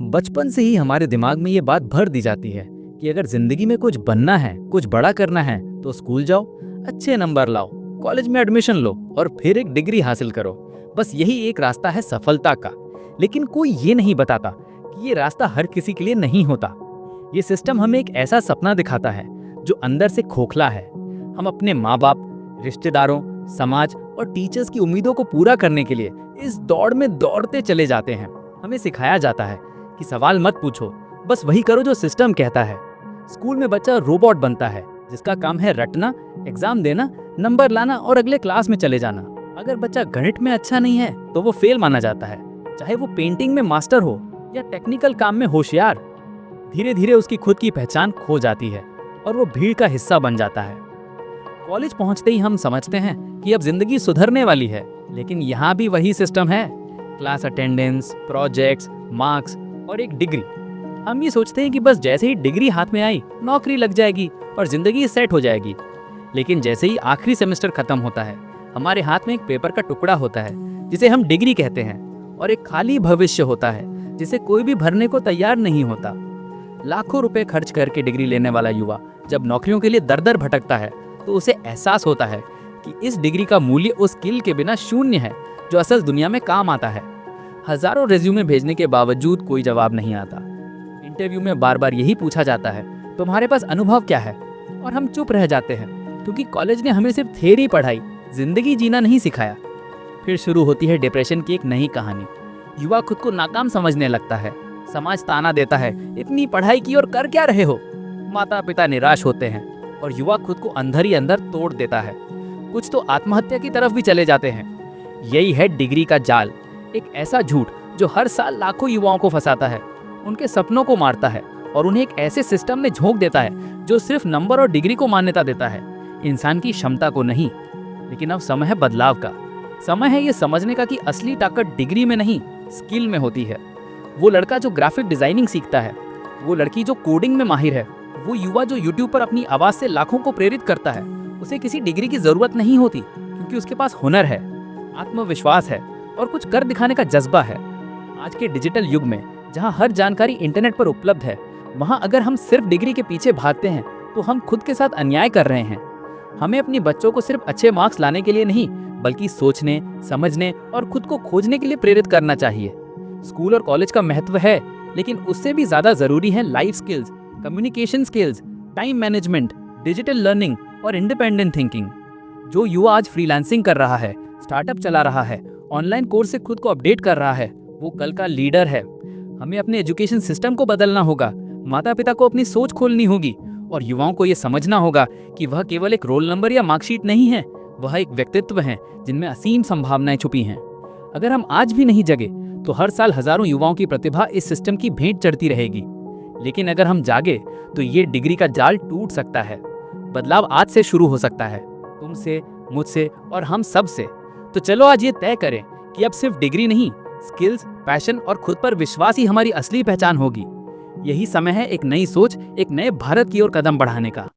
बचपन से ही हमारे दिमाग में ये बात भर दी जाती है कि अगर जिंदगी में कुछ बनना है, कुछ बड़ा करना है तो स्कूल जाओ, अच्छे नंबर लाओ, कॉलेज में एडमिशन लो और फिर एक डिग्री हासिल करो। बस यही एक रास्ता है सफलता का। लेकिन कोई ये नहीं बताता कि ये रास्ता हर किसी के लिए नहीं होता। ये सिस्टम हमें एक ऐसा सपना दिखाता है जो अंदर से खोखला है। हम अपने माँ बाप, रिश्तेदारों, समाज और टीचर्स की उम्मीदों को पूरा करने के लिए इस दौड़ में दौड़ते चले जाते हैं। हमें सिखाया जाता है कि सवाल मत पूछो, बस वही करो जो सिस्टम कहता है। स्कूल में बच्चा रोबोट बनता है जिसका काम है रटना, एग्जाम देना, नंबर लाना और अगले क्लास में चले जाना। अगर बच्चा गणित में अच्छा नहीं है तो वो फेल माना जाता है, चाहे वो पेंटिंग में मास्टर हो या टेक्निकल काम में होशियार। धीरे धीरे उसकी खुद की पहचान खो जाती है और वो भीड़ का हिस्सा बन जाता है। कॉलेज पहुंचते ही हम समझते हैं कि अब जिंदगी सुधरने वाली है, लेकिन यहाँ भी वही सिस्टम है। क्लास अटेंडेंस, प्रोजेक्ट्स, मार्क्स और एक डिग्री। हम ये सोचते हैं कि बस जैसे ही डिग्री हाथ में आई, नौकरी लग जाएगी और जिंदगी सेट हो जाएगी। लेकिन जैसे ही आखिरी सेमेस्टर खत्म होता है, हमारे हाथ में एक पेपर का टुकड़ा होता है जिसे हम डिग्री कहते हैं, और एक खाली भविष्य होता है जिसे कोई भी भरने को तैयार नहीं होता। लाखों रुपए खर्च करके डिग्री लेने वाला युवा जब नौकरियों के लिए दर दर भटकता है तो उसे एहसास होता है कि इस डिग्री का मूल्य उस स्किल के बिना शून्य है जो असल दुनिया में काम आता है। हजारों रेज्यूमे भेजने के बावजूद कोई जवाब नहीं आता। इंटरव्यू में बार बार यही पूछा जाता है, तुम्हारे पास अनुभव क्या है? और हम चुप रह जाते हैं क्योंकि कॉलेज ने हमें सिर्फ थ्योरी पढ़ाई, जिंदगी जीना नहीं सिखाया। फिर शुरू होती है डिप्रेशन की एक नई कहानी। युवा खुद को नाकाम समझने लगता है। समाज ताना देता है, इतनी पढ़ाई की और कर क्या रहे हो? माता पिता निराश होते हैं और युवा खुद को अंदर ही अंदर तोड़ देता है। कुछ तो आत्महत्या की तरफ भी चले जाते हैं। यही है डिग्री का जाल, एक ऐसा झूठ जो हर साल लाखों युवाओं को फंसाता है, उनके सपनों को मारता है और उन्हें एक ऐसे सिस्टम में झोंक देता है जो सिर्फ नंबर और डिग्री को मान्यता देता है, इंसान की क्षमता को नहीं। लेकिन अब समय है बदलाव का। समय है ये समझने का कि असली ताकत डिग्री में नहीं, स्किल में होती है। वो लड़का जो ग्राफिक डिजाइनिंग सीखता है, वो लड़की जो कोडिंग में माहिर है, वो युवा जो यूट्यूब पर अपनी आवाज से लाखों को प्रेरित करता है, उसे किसी डिग्री की जरूरत नहीं होती, क्योंकि उसके पास हुनर है, आत्मविश्वास है और कुछ कर दिखाने का जज्बा है। आज के डिजिटल युग में जहां हर जानकारी इंटरनेट पर उपलब्ध है, वहां अगर हम सिर्फ डिग्री के पीछे भागते हैं तो हम खुद के साथ अन्याय कर रहे हैं। हमें अपने बच्चों को सिर्फ अच्छे मार्क्स लाने के लिए नहीं, बल्कि सोचने, समझने और खुद को खोजने के लिए प्रेरित करना चाहिए। स्कूल और कॉलेज का महत्व है, लेकिन उससे भी ज्यादा जरूरी है life skills, communication skills, time management, digital learning और इंडिपेंडेंट थिंकिंग। जो युवा आज फ्रीलांसिंग कर रहा है, स्टार्टअप चला रहा है, ऑनलाइन कोर्स से खुद को अपडेट कर रहा है, वो कल का लीडर है। हमें अपने एजुकेशन सिस्टम को बदलना होगा, माता पिता को अपनी सोच खोलनी होगी और युवाओं को ये समझना होगा कि वह केवल एक रोल नंबर या मार्कशीट नहीं है, वह एक व्यक्तित्व है जिनमें असीम संभावनाएं छुपी हैं। अगर हम आज भी नहीं जगे तो हर साल हजारों युवाओं की प्रतिभा इस सिस्टम की भेंट चढ़ती रहेगी। लेकिन अगर हम जागे तो ये डिग्री का जाल टूट सकता है। बदलाव आज से शुरू हो सकता है, तुमसे, मुझसे और हम सब से। तो चलो आज ये तय करें कि अब सिर्फ डिग्री नहीं, स्किल्स, पैशन और खुद पर विश्वास ही हमारी असली पहचान होगी। यही समय है एक नई सोच, एक नए भारत की ओर कदम बढ़ाने का।